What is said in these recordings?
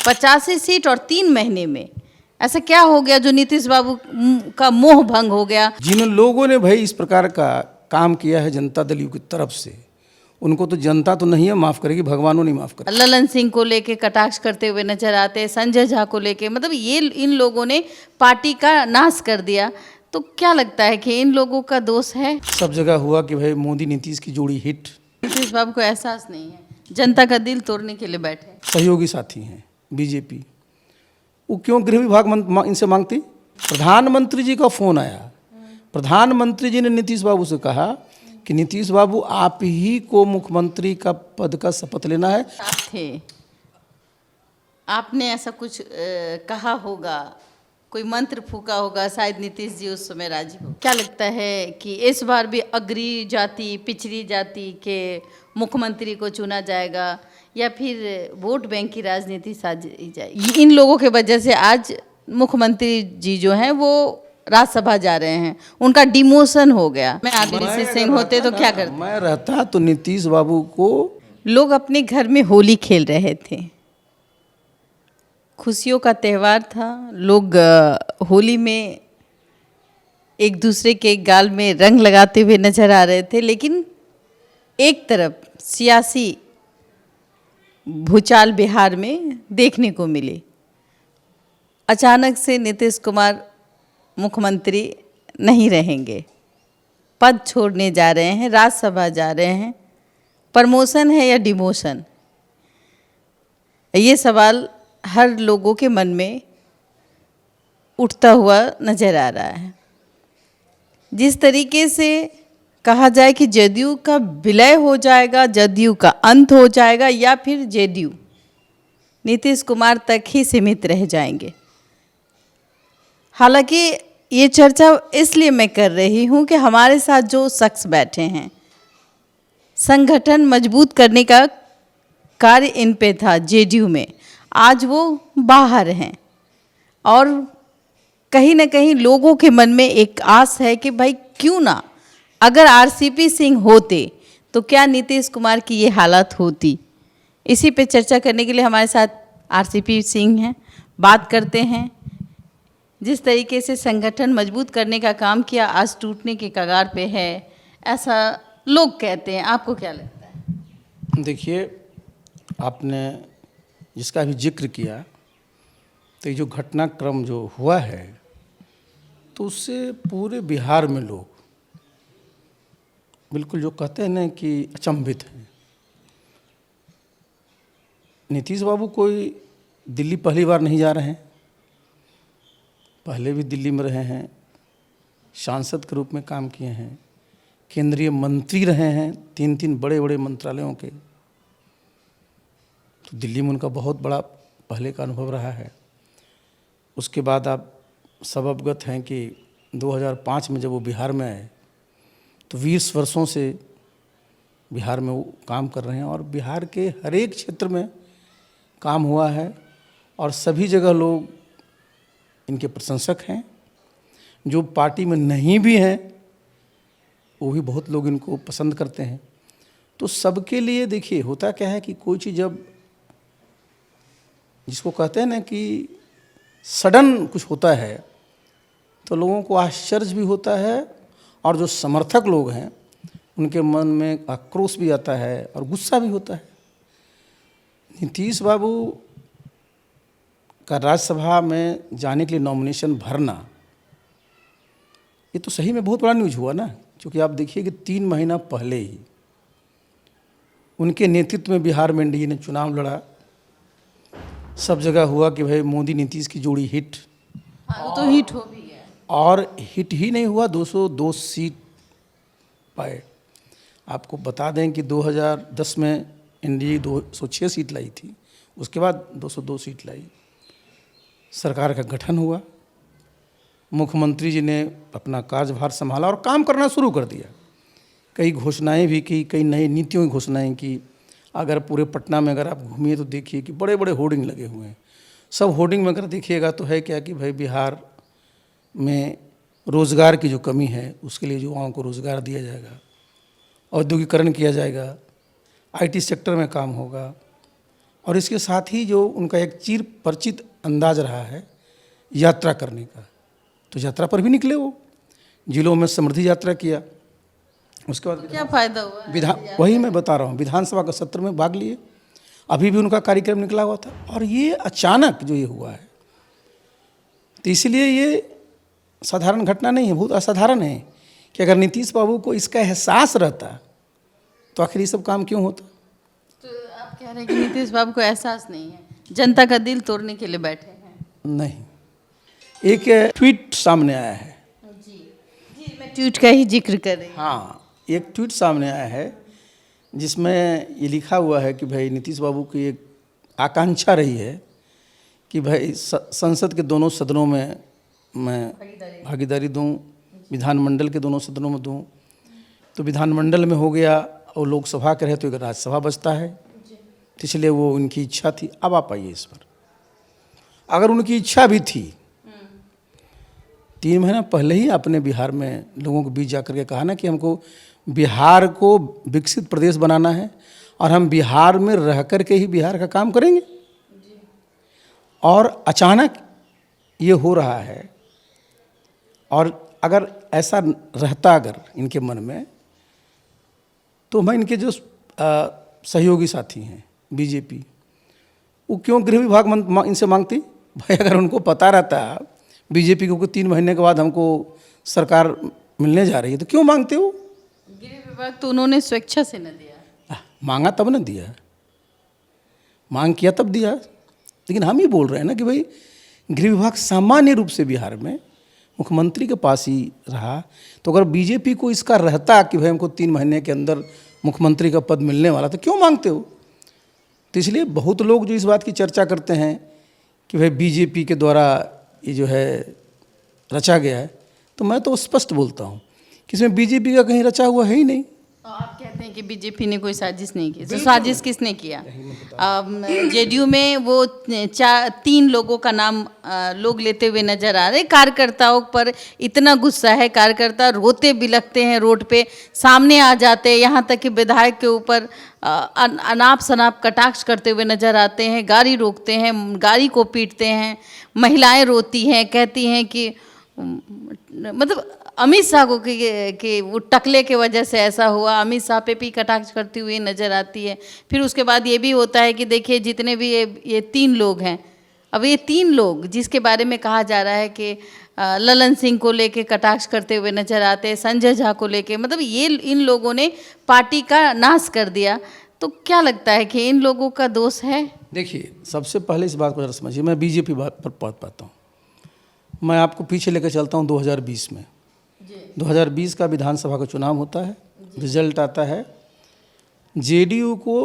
85 seat और 3 महीने में ऐसा क्या हो गया जो नीतीश बाबू का मोह भंग हो गया? जिन लोगों ने भाई इस प्रकार का काम किया है जनता दल यू की तरफ से, उनको तो जनता तो नहीं है माफ करेगी, भगवानों नहीं माफ करेगा। ललन सिंह को लेके कटाक्ष करते हुए नजर आते हैं, संजय झा को लेके, मतलब ये इन लोगों ने पार्टी का नाश कर दिया। तो क्या लगता है कि इन लोगों का दोष है? सब जगह हुआ कि भाई मोदी नीतीश की जोड़ी हिट। नीतीश बाबू को एहसास नहीं है, जनता का दिल तोड़ने के लिए बैठे। सहयोगी साथी हैं बीजेपी, वो क्यों गृह विभाग इनसे मांगती? प्रधानमंत्री जी का फोन आया, प्रधानमंत्री जी ने नीतीश बाबू से कहा कि नीतीश बाबू आप ही को मुख्यमंत्री का पद का शपथ लेना है। आप थे, आपने ऐसा कुछ कहा होगा, कोई मंत्र फूका होगा, शायद नीतीश जी उस समय राजी हो। क्या लगता है कि इस बार भी अग्री जाति, पिछड़ी जाति के मुख्यमंत्री को चुना जाएगा या फिर वोट बैंक की राजनीति साजी जाएगी? इन लोगों के वजह से आज मुख्यमंत्री जी जो हैं वो राज्यसभा जा रहे हैं, उनका डिमोशन हो गया। मैं आरडीसी सिंह होते तो क्या करते? मैं रहता तो नीतीश बाबू को। लोग अपने घर में होली खेल रहे थे, खुशियों का त्यौहार था, लोग होली में एक दूसरे के गाल में रंग लगाते हुए नजर आ रहे थे, लेकिन एक तरफ सियासी भूचाल बिहार में देखने को मिली। अचानक से नीतीश कुमार मुख्यमंत्री नहीं रहेंगे, पद छोड़ने जा रहे हैं, राज्यसभा जा रहे हैं। प्रमोशन है या डिमोशन, ये सवाल हर लोगों के मन में उठता हुआ नजर आ रहा है। जिस तरीके से कहा जाए कि जदयू का विलय हो जाएगा, जदयू का अंत हो जाएगा, या फिर जेडीयू नीतीश कुमार तक ही सीमित रह जाएंगे। हालांकि ये चर्चा इसलिए मैं कर रही हूँ कि हमारे साथ जो शख्स बैठे हैं, संगठन मजबूत करने का कार्य इन पे था जेडीयू में, आज वो बाहर हैं और कहीं ना कहीं लोगों के मन में एक आस है कि भाई क्यों ना, अगर आरसीपी सिंह होते तो क्या नीतीश कुमार की ये हालत होती। इसी पे चर्चा करने के लिए हमारे साथ आरसीपी सिंह हैं। बात करते हैं, जिस तरीके से संगठन मजबूत करने का काम किया आज टूटने के कगार पे है, ऐसा लोग कहते हैं। आपको क्या लगता है? देखिए, आपने जिसका भी जिक्र किया, तो ये जो घटनाक्रम जो हुआ है, तो उससे पूरे बिहार में लोग बिल्कुल जो कहते हैं ना कि अचंभित हैं। नीतीश बाबू कोई दिल्ली पहली बार नहीं जा रहे हैं, पहले भी दिल्ली में रहे हैं, सांसद के रूप में काम किए हैं, केंद्रीय मंत्री रहे हैं, 3 बड़े बड़े मंत्रालयों के। तो दिल्ली में उनका बहुत बड़ा पहले का अनुभव रहा है। उसके बाद आप सब अवगत हैं कि 2005 में जब वो बिहार में आए तो 20 वर्षों से बिहार में वो काम कर रहे हैं और बिहार के हर एक क्षेत्र में काम हुआ है और सभी जगह लोग इनके प्रशंसक हैं। जो पार्टी में नहीं भी हैं वो भी बहुत लोग इनको पसंद करते हैं। तो सबके लिए देखिए होता क्या है कि कोई चीज़ जब, जिसको कहते हैं ना कि सडन कुछ होता है, तो लोगों को आश्चर्य भी होता है और जो समर्थक लोग हैं उनके मन में आक्रोश भी आता है और गुस्सा भी होता है। नीतीश बाबू का राज्यसभा में जाने के लिए नॉमिनेशन भरना, ये तो सही में बहुत बड़ा न्यूज़ हुआ ना, क्योंकि आप देखिए कि 3 महीना पहले ही उनके नेतृत्व में बिहार में एनडीए ने चुनाव लड़ा। सब जगह हुआ कि भाई मोदी नीतीश की जोड़ी हिट। वो तो हिट हो भी गया, और हिट ही नहीं हुआ, 202 सीट पाए। आपको बता दें कि 2010 में एनडीए 206 सीट लाई थी, उसके बाद 202 सीट लाई। सरकार का गठन हुआ, मुख्यमंत्री जी ने अपना कार्यभार संभाला और काम करना शुरू कर दिया। कई घोषणाएं भी की, कई नई नीतियों की घोषणाएं की। अगर पूरे पटना में अगर आप घूमिए तो देखिए कि बड़े बड़े होर्डिंग लगे हुए हैं। सब होर्डिंग में अगर देखिएगा तो है क्या कि भाई बिहार में रोज़गार की जो कमी है उसके लिए युवाओं को रोज़गार दिया जाएगा, औद्योगिकरण किया जाएगा, आईटी सेक्टर में काम होगा, और इसके साथ ही जो उनका एक चिर परिचित अंदाज रहा है यात्रा करने का, तो यात्रा पर भी निकले वो, जिलों में समृद्धि यात्रा किया। उसके बाद क्या फायदा हुआ? वही मैं बता रहा हूँ, विधानसभा का सत्र में भाग लिए, अभी भी उनका कार्यक्रम निकला हुआ था, और ये अचानक जो ये हुआ है, तो इसलिए ये साधारण घटना नहीं है, बहुत असाधारण है कि अगर नीतीश बाबू को इसका एहसास रहता तो आखिर ये सब काम क्यों होता। तो आप कह रहे हैं कि नीतीश बाबू को एहसास नहीं है, जनता का दिल तोड़ने के लिए बैठे हैं? नहीं, एक ट्वीट सामने आया है। जी, मैं ट्वीट का ही जिक्र कर रही हूँ। हाँ, एक ट्वीट सामने आया है जिसमें ये लिखा हुआ है कि भाई नीतीश बाबू की एक आकांक्षा रही है कि भाई संसद के दोनों सदनों में मैं भागीदारी दूं, विधानमंडल के दोनों सदनों में दूं। तो विधानमंडल में हो गया और लोकसभा के रहे तो एक राज्यसभा बचता है, तो इसलिए वो उनकी इच्छा थी। अब आप आइए इस पर, अगर उनकी इच्छा भी थी, 3 महीना पहले ही आपने बिहार में लोगों के बीच जाकर के कहा ना कि हमको बिहार को विकसित प्रदेश बनाना है और हम बिहार में रह कर के ही बिहार का काम करेंगे, और अचानक ये हो रहा है। और अगर ऐसा रहता अगर इनके मन में, तो मैं इनके जो सहयोगी साथी हैं बीजेपी, वो क्यों गृह विभाग इनसे मांगती? भाई अगर उनको पता रहता बीजेपी को 3 महीने के बाद हमको सरकार मिलने जा रही है, तो क्यों मांगते हो? गृह विभाग तो उन्होंने स्वेच्छा से न दिया। मांगा तब न दिया, मांग किया तब दिया। लेकिन हम ही बोल रहे हैं ना कि भाई गृह विभाग सामान्य रूप से बिहार में मुख्यमंत्री के पास ही रहा, तो अगर बीजेपी को इसका रहता कि भाई हमको 3 महीने के अंदर मुख्यमंत्री का पद मिलने वाला, तो क्यों मांगते हो? तो इसलिए बहुत लोग जो इस बात की चर्चा करते हैं कि भाई बीजेपी के द्वारा ये जो है रचा गया है, तो मैं तो स्पष्ट बोलता हूँ कि इसमें बीजेपी का कहीं रचा हुआ है ही नहीं। आप कहते हैं कि बीजेपी ने कोई साजिश नहीं की, तो साजिश किसने किया? जेडीयू में वो 3 लोगों का नाम लोग लेते हुए नजर आ रहे। कार्यकर्ताओं पर इतना गुस्सा है, कार्यकर्ता रोते बिलखते हैं, रोड पे सामने आ जाते हैं, यहाँ तक कि विधायक के ऊपर अनाप शनाप कटाक्ष करते हुए नजर आते हैं, गाड़ी रोकते हैं, गाड़ी को पीटते हैं, महिलाएं रोती हैं, कहती हैं कि मतलब अमित शाह को कि वो टकले के वजह से ऐसा हुआ, अमित शाह पे भी कटाक्ष करती हुई नज़र आती है। फिर उसके बाद ये भी होता है कि देखिए जितने भी ये 3 लोग हैं, अब ये 3 लोग जिसके बारे में कहा जा रहा है कि ललन सिंह को लेके कटाक्ष करते हुए नज़र आते हैं, संजय झा को लेके, मतलब ये इन लोगों ने पार्टी का नाश कर दिया। तो क्या लगता है कि इन लोगों का दोष है? देखिए, सबसे पहले इस बात को जरा समझिए, मैं बीजेपी बात पर पढ़ पाता हूँ। मैं आपको पीछे लेकर चलता हूँ 2020 में। 2020 का विधानसभा का चुनाव होता है, रिजल्ट आता है, जेडीयू को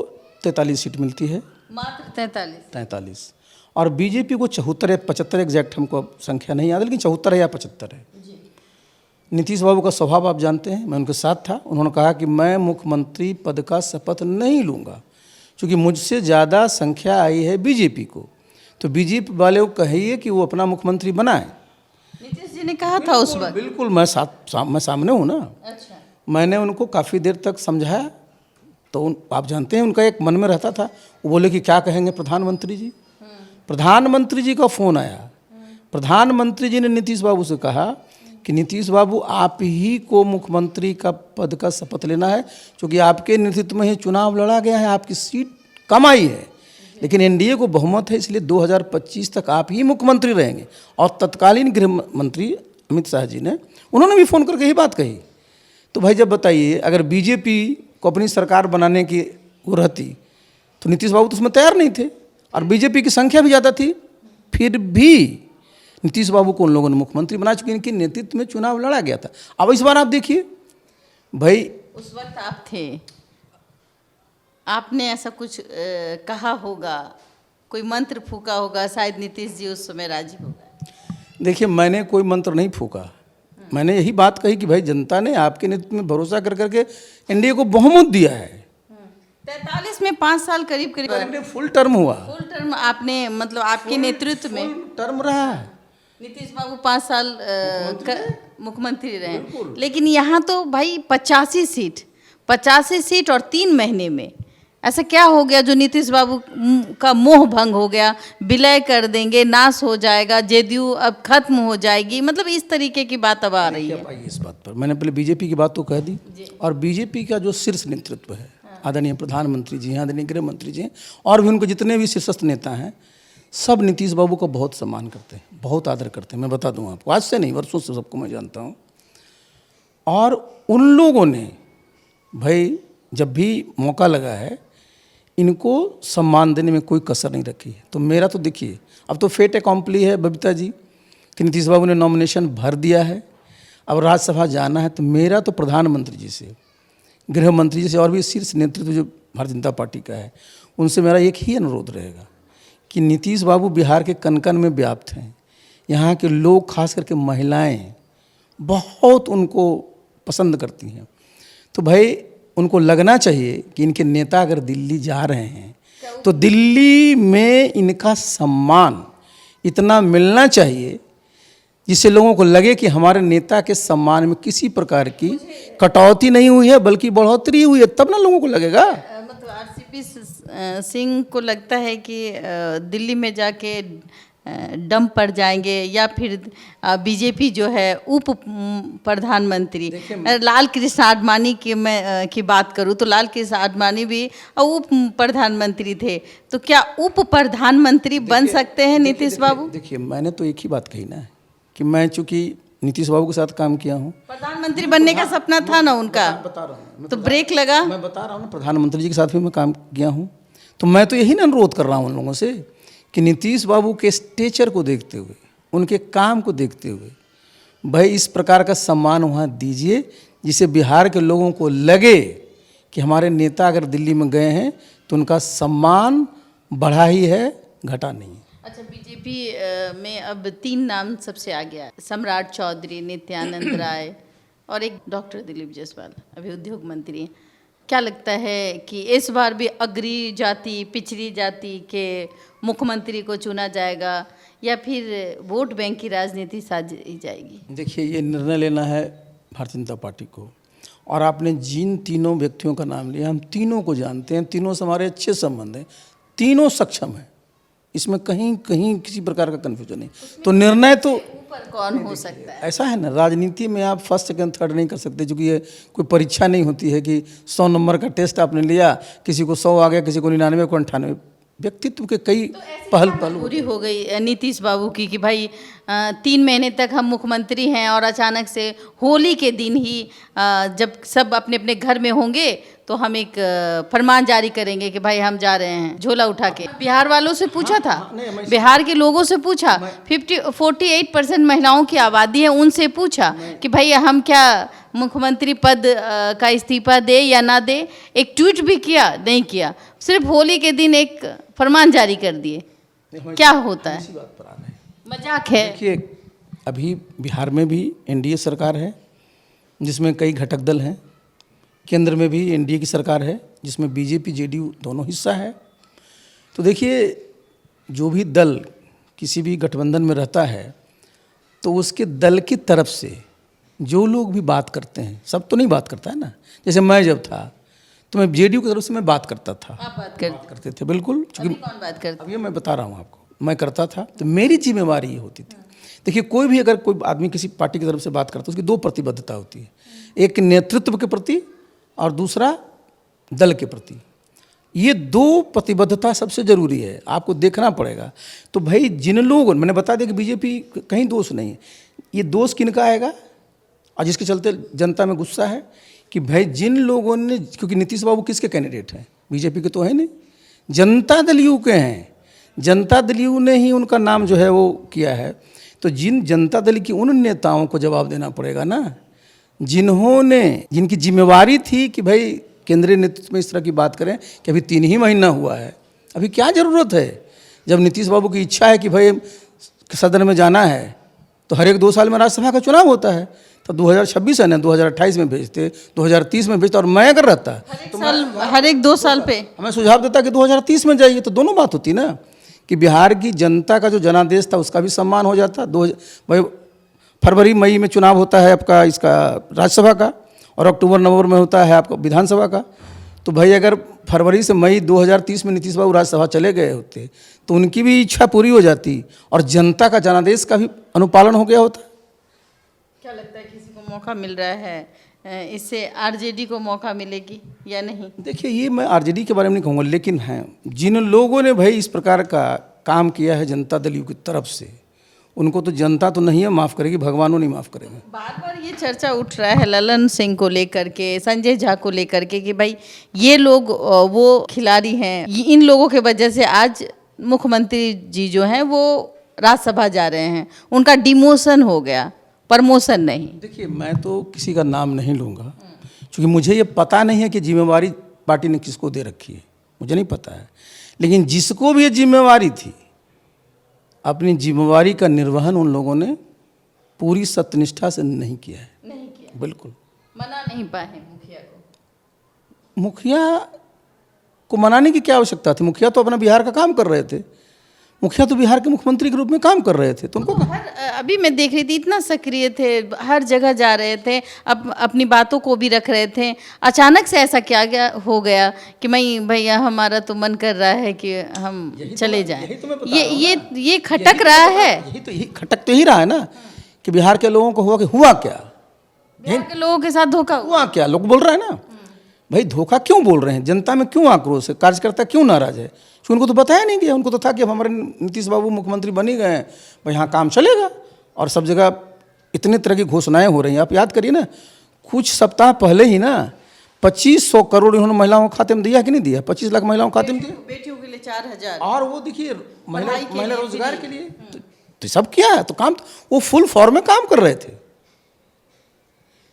43 सीट मिलती है, मात्र 43, और बीजेपी को 74 या 75, एग्जैक्ट हमको संख्या नहीं याद, लेकिन 74 है या 75 है। नीतीश बाबू का स्वभाव आप जानते हैं, मैं उनके साथ था। उन्होंने कहा कि मैं मुख्यमंत्री पद का शपथ नहीं लूँगा क्योंकि मुझसे ज़्यादा संख्या आई है बीजेपी को, तो बीजेपी वाले को कहिए कि वो अपना मुख्यमंत्री बनाए। नीतीश जी ने कहा था उस वक्त। बिल्कुल, मैं सामने हूँ ना। अच्छा। मैंने उनको काफ़ी देर तक समझाया, तो आप जानते हैं उनका एक मन में रहता था, वो बोले कि क्या कहेंगे प्रधानमंत्री जी। प्रधानमंत्री जी का फ़ोन आया, प्रधानमंत्री जी ने नीतीश बाबू से कहा कि नीतीश बाबू आप ही को मुख्यमंत्री का पद का शपथ लेना है क्योंकि आपके नेतृत्व में ही चुनाव लड़ा गया है, आपकी सीट कम आई है, लेकिन एनडीए को बहुमत है, इसलिए 2025 तक आप ही मुख्यमंत्री रहेंगे। और तत्कालीन गृह मंत्री अमित शाह जी ने, उन्होंने भी फ़ोन करके यही बात कही। तो भाई जब बताइए, अगर बीजेपी को अपनी सरकार बनाने की वो रहती तो नीतीश बाबू तो उसमें तैयार नहीं थे, और बीजेपी की संख्या भी ज़्यादा थी, फिर भी नीतीश बाबू को उन लोगों ने मुख्यमंत्री बना चुके, इनके नेतृत्व में चुनाव लड़ा गया था। अब इस बार आप देखिए भाई, उस वक्त आप थे, आपने ऐसा कुछ कहा होगा, कोई मंत्र फूका होगा, शायद नीतीश जी उस समय राजी हो गए। देखिए, मैंने कोई मंत्र नहीं फूका, मैंने यही बात कही कि भाई जनता ने आपके नेतृत्व में भरोसा कर करके एनडीए को बहुमत दिया है। 43 में 5 साल करीब फुल टर्म हुआ, फुल टर्म आपने, मतलब आपके नेतृत्व में टर्म रहा है। नीतीश बाबू 5 साल मुख्यमंत्री रहे, लेकिन यहाँ तो भाई 85 सीट और 3 महीने में ऐसा क्या हो गया जो नीतीश बाबू का मोह भंग हो गया, विलय कर देंगे, नाश हो जाएगा, जेडीयू अब खत्म हो जाएगी, मतलब इस तरीके की बात अब आ रही है। पाइए इस बात पर मैंने पहले बीजेपी की बात तो कह दी, और बीजेपी का जो शीर्ष नेतृत्व है, आदरणीय प्रधानमंत्री जी हैं, आदरणीय गृह मंत्री जी हैं, और भी उनके जितने भी शीर्षस्थ नेता हैं, सब नीतीश बाबू का बहुत सम्मान करते हैं, बहुत आदर करते हैं। मैं बता दूं आपको, आज से नहीं, वर्षों से सबको मैं जानता हूं। और उन लोगों ने भाई जब भी मौका लगा है, इनको सम्मान देने में कोई कसर नहीं रखी है। तो मेरा तो देखिए, अब तो फेट एकॉम्प्ली है बबीता जी कि नीतीश बाबू ने नॉमिनेशन भर दिया है, अब राज्यसभा जाना है। तो मेरा तो प्रधानमंत्री जी से, गृह मंत्री जी से, और भी शीर्ष नेतृत्व जो भारतीय जनता पार्टी का है, उनसे मेरा एक ही अनुरोध रहेगा कि नीतीश बाबू बिहार के कण कण में व्याप्त हैं। यहाँ के लोग, खास करके महिलाएं, बहुत उनको पसंद करती हैं। तो भाई उनको लगना चाहिए कि इनके नेता अगर दिल्ली जा रहे हैं तो दिल्ली में इनका सम्मान इतना मिलना चाहिए जिससे लोगों को लगे कि हमारे नेता के सम्मान में किसी प्रकार की कटौती नहीं हुई है, बल्कि बढ़ोतरी हुई है। तब ना लोगों को लगेगा। मतलब आरसीपी सिंह को लगता है कि दिल्ली में जाके डंप पर जाएंगे, या फिर बीजेपी जो है उप प्रधानमंत्री लाल कृष्ण आडवाणी की बात करूं तो लाल कृष्ण आडवाणी भी उप प्रधानमंत्री थे, तो क्या उप प्रधानमंत्री बन सकते हैं नीतीश बाबू? देखिए, मैंने तो एक ही बात कही ना कि मैं चूंकि नीतीश बाबू के साथ काम किया हूँ, प्रधानमंत्री बनने का सपना था ना उनका, बता रहा हूँ, तो ब्रेक लगा। मैं बता रहा हूँ ना, प्रधानमंत्री जी के साथ भी मैं काम किया हूँ। तो मैं तो यही ना अनुरोध कर रहा हूँ उन लोगों से कि नीतीश बाबू के स्टेचर को देखते हुए, उनके काम को देखते हुए, भाई इस प्रकार का सम्मान वहाँ दीजिए जिससे बिहार के लोगों को लगे कि हमारे नेता अगर दिल्ली में गए हैं तो उनका सम्मान बढ़ा ही है, घटा नहीं। अच्छा, बीजेपी में अब 3 नाम सबसे आगे आए, सम्राट चौधरी, नित्यानंद राय और एक डॉक्टर दिलीप जायसवाल, अभी उद्योग मंत्री हैं। क्या लगता है कि इस बार भी अग्री जाति, पिछड़ी जाति के मुख्यमंत्री को चुना जाएगा, या फिर वोट बैंक की राजनीति साजी जाएगी? देखिए, ये निर्णय लेना है भारतीय जनता पार्टी को। और आपने जिन तीनों व्यक्तियों का नाम लिया, हम तीनों को जानते हैं, तीनों से हमारे अच्छे संबंध हैं, तीनों सक्षम हैं, इसमें कहीं कहीं किसी प्रकार का कन्फ्यूजन नहीं। तो निर्णय तो ऊपर कौन हो सकता है? ऐसा है ना, राजनीति में आप फर्स्ट सेकंड थर्ड नहीं कर सकते, क्योंकि ये कोई परीक्षा नहीं होती है कि 100 नंबर का टेस्ट आपने लिया, किसी को 100 आ गया, किसी को 99 को 98। व्यक्तित्व के कई पहल पूरी हो गई नीतीश बाबू की कि भाई 3 महीने तक हम मुख्यमंत्री हैं, और अचानक से होली के दिन ही जब सब अपने अपने घर में होंगे तो हम एक फरमान जारी करेंगे कि भाई हम जा रहे हैं झोला उठा के। बिहार वालों से पूछा था, बिहार के लोगों से पूछा, 48% महिलाओं की आबादी है, उनसे पूछा कि भाई हम क्या मुख्यमंत्री पद का इस्तीफा दे या ना दे। एक ट्वीट भी किया, नहीं किया, सिर्फ होली के दिन एक फरमान जारी कर दिए। क्या होता है? मजाक है। देखिए, अभी बिहार में भी एनडीए सरकार है जिसमें कई घटक दल हैं, केंद्र में भी एनडीए की सरकार है जिसमें बीजेपी जेडीयू दोनों हिस्सा है। तो देखिए, जो भी दल किसी भी गठबंधन में रहता है तो उसके दल की तरफ से जो लोग भी बात करते हैं, सब तो नहीं बात करता है ना। जैसे मैं जब था तो मैं जेडीयू की तरफ से मैं बात करता था। आप बात करते थे, बिल्कुल। अभी कौन बात करता? अब ये मैं बता रहा हूँ आपको, मैं करता था, तो मेरी जिम्मेवारी ये होती थी। देखिए, कोई भी अगर कोई आदमी किसी पार्टी की तरफ से बात करता है, उसकी 2 प्रतिबद्धता होती है, एक नेतृत्व के प्रति और दूसरा दल के प्रति। ये 2 प्रतिबद्धता सबसे ज़रूरी है, आपको देखना पड़ेगा। तो भाई जिन लोगों, मैंने बता दिया कि बीजेपी कहीं दोष नहीं है, ये दोष किनका आएगा और जिसके चलते जनता में गुस्सा है कि भाई जिन लोगों ने, क्योंकि नीतीश बाबू किसके कैंडिडेट हैं? बीजेपी के तो है नहीं, जनता दल यू के हैं। जनता दल यू ने ही उनका नाम जो है वो किया है। तो जिन जनता दल की उन नेताओं को जवाब देना पड़ेगा ना, जिनकी जिम्मेवारी थी कि भाई केंद्रीय नेतृत्व में इस तरह की बात करें कि अभी 3 ही महीना हुआ है, अभी क्या ज़रूरत है? जब नीतीश बाबू की इच्छा है कि भाई सदन में जाना है तो हर एक 2 साल में राज्यसभा का चुनाव होता है, तो 2026 है ना, 2028 में भेजते, 2030 में भेजते। और मैं अगर रहता तो हर एक 2 साल पे हमें सुझाव देता कि 2030 में जाइए, तो दोनों बात होती ना, कि बिहार की जनता का जो जनादेश था उसका भी सम्मान हो जाता। भाई फरवरी मई में चुनाव होता है आपका इसका राज्यसभा का, और अक्टूबर नवंबर में होता है आपका विधानसभा का। तो भाई अगर फरवरी से मई 2030 में नीतीश बाबू राज्यसभा चले गए होते तो उनकी भी इच्छा पूरी हो जाती और जनता का जनादेश का भी अनुपालन हो गया होता। क्या लगता है किसी को मौका मिल रहा है, इससे आरजेडी को मौका मिलेगी या नहीं? देखिए, ये मैं आरजेडी के बारे में नहीं कहूँगा, लेकिन हैं जिन लोगों ने भाई इस प्रकार का काम किया है जनता दल यू की तरफ से, उनको तो जनता तो नहीं है माफ़ करेगी, भगवानों नहीं माफ़ करेंगे। बार बार ये चर्चा उठ रहा है ललन सिंह को लेकर के, संजय झा को लेकर के कि भाई ये लोग वो खिलाड़ी हैं, इन लोगों के वजह से आज मुख्यमंत्री जी जो हैं वो राज्यसभा जा रहे हैं, उनका डिमोशन हो गया, प्रमोशन नहीं। देखिए, मैं तो किसी का नाम नहीं लूँगा क्योंकि मुझे ये पता नहीं है कि जिम्मेवारी पार्टी ने किसको दे रखी है, मुझे नहीं पता है। लेकिन जिसको भी ये जिम्मेवारी थी, अपनी जिम्मेवारी का निर्वहन उन लोगों ने पूरी सत्यनिष्ठा से नहीं किया है। नहीं किया, बिल्कुल मना नहीं पाए मुखिया को। मुखिया को मनाने की क्या आवश्यकता थी? मुखिया तो अपना बिहार का काम कर रहे थे, मुखिया तो बिहार के मुख्यमंत्री के रूप में काम कर रहे थे, तो उनको अभी मैं देख रही थी इतना सक्रिय थे, हर जगह जा रहे थे, अपनी बातों को भी रख रहे थे। अचानक से ऐसा क्या हो गया कि मैं भैया हमारा तो मन कर रहा है कि हम चले जाएं। ये खटक रहा है, यही खटक तो ही रहा है ना कि बिहार के लोगों को हुआ क्या, बिहार के लोगों के साथ धोखा हुआ क्या, लोग बोल रहे हैं ना भाई धोखा क्यों बोल रहे हैं, जनता में क्यों आक्रोश है, कार्यकर्ता क्यों नाराज है? क्योंकि उनको तो बताया नहीं गया, उनको तो था कि अब हमारे नीतीश बाबू मुख्यमंत्री बन ही गए हैं, भाई यहाँ काम चलेगा, और सब जगह इतने तरह की घोषणाएं हो रही हैं। आप याद करिए ना, कुछ सप्ताह पहले ही ना 2500 करोड़ इन्होंने महिलाओं के खाते में दिया कि नहीं दिया? 25 लाख महिलाओं के खाते में दिया, बेटियों के लिए 4000, और वो देखिए महिला रोजगार के लिए तो सब किया है। तो काम वो फुल फॉर्म में काम कर रहे थे।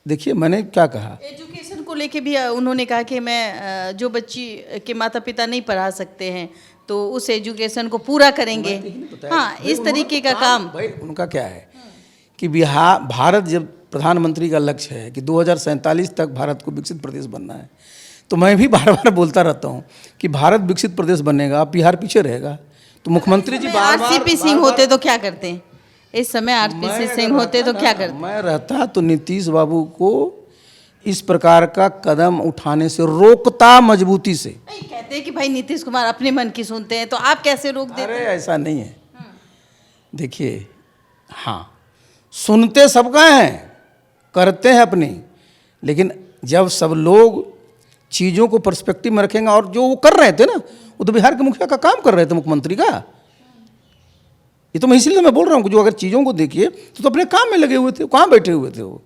देखिए, मैंने क्या कहा, एजुकेशन को लेके भी उन्होंने कहा कि मैं जो बच्ची के माता पिता नहीं पढ़ा सकते हैं तो उस एजुकेशन को पूरा करेंगे। हाँ, इस तरीके का काम भाई उनका क्या है कि भारत जब प्रधानमंत्री का लक्ष्य है कि 2047 तक भारत को विकसित प्रदेश बनना है, तो मैं भी बार बार बोलता रहता हूँ कि भारत विकसित प्रदेश बनेगा, बिहार पीछे रहेगा। तो मुख्यमंत्री जी आरसीपी सिंह होते तो क्या करते हैं? इस समय आरसीपी सिंह होते तो क्या करते? मैं रहता तो नीतीश बाबू को इस प्रकार का कदम उठाने से रोकता मजबूती से। नहीं, कहते हैं कि भाई नीतीश कुमार अपने मन की सुनते हैं, तो आप कैसे रोक देते? अरे ऐसा नहीं है। देखिए, हाँ, सुनते सबका हैं, करते हैं अपनी, लेकिन जब सब लोग चीज़ों को पर्सपेक्टिव में रखेंगे, और जो वो कर रहे थे ना, वो तो बिहार के मुखिया का काम कर रहे थे, मुख्यमंत्री का। ये तो मैं इसीलिए मैं बोल रहा हूँ कि जो अगर चीज़ों को देखिए तो अपने काम में लगे हुए थे, कहाँ बैठे हुए थे वो।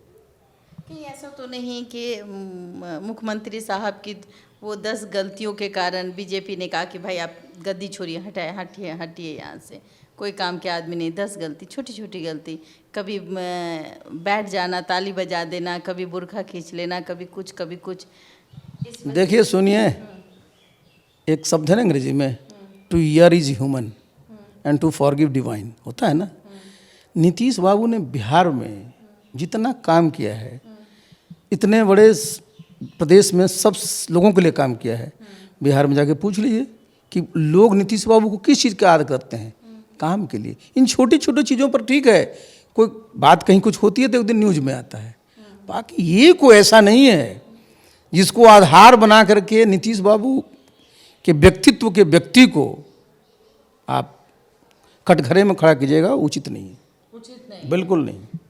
कहीं ऐसा तो नहीं कि मुख्यमंत्री साहब की वो 10 गलतियों के कारण बीजेपी ने कहा कि भाई आप गद्दी छोड़िए, हटिए हटिए यहाँ से, कोई काम के आदमी नहीं। 10 गलती, छोटी छोटी गलती, कभी बैठ जाना, ताली बजा देना, कभी बुरखा खींच लेना, कभी कुछ। देखिए, सुनिए, एक शब्द है ना अंग्रेजी में, to err is human and to forgive divine, होता है ना। नीतीश बाबू ने बिहार में जितना काम किया है, इतने बड़े प्रदेश में सब लोगों के लिए काम किया है। बिहार में जाके पूछ लीजिए कि लोग नीतीश बाबू को किस चीज़ का याद करते हैं? काम के लिए। इन छोटी छोटी चीज़ों पर ठीक है, कोई बात कहीं कुछ होती है तो एक दिन न्यूज़ में आता है, बाकी ये कोई ऐसा नहीं है जिसको आधार बना करके नीतीश बाबू के व्यक्तित्व के व्यक्ति को आप कटघरे में खड़ा कीजिएगा। उचित नहीं है, बिल्कुल नहीं।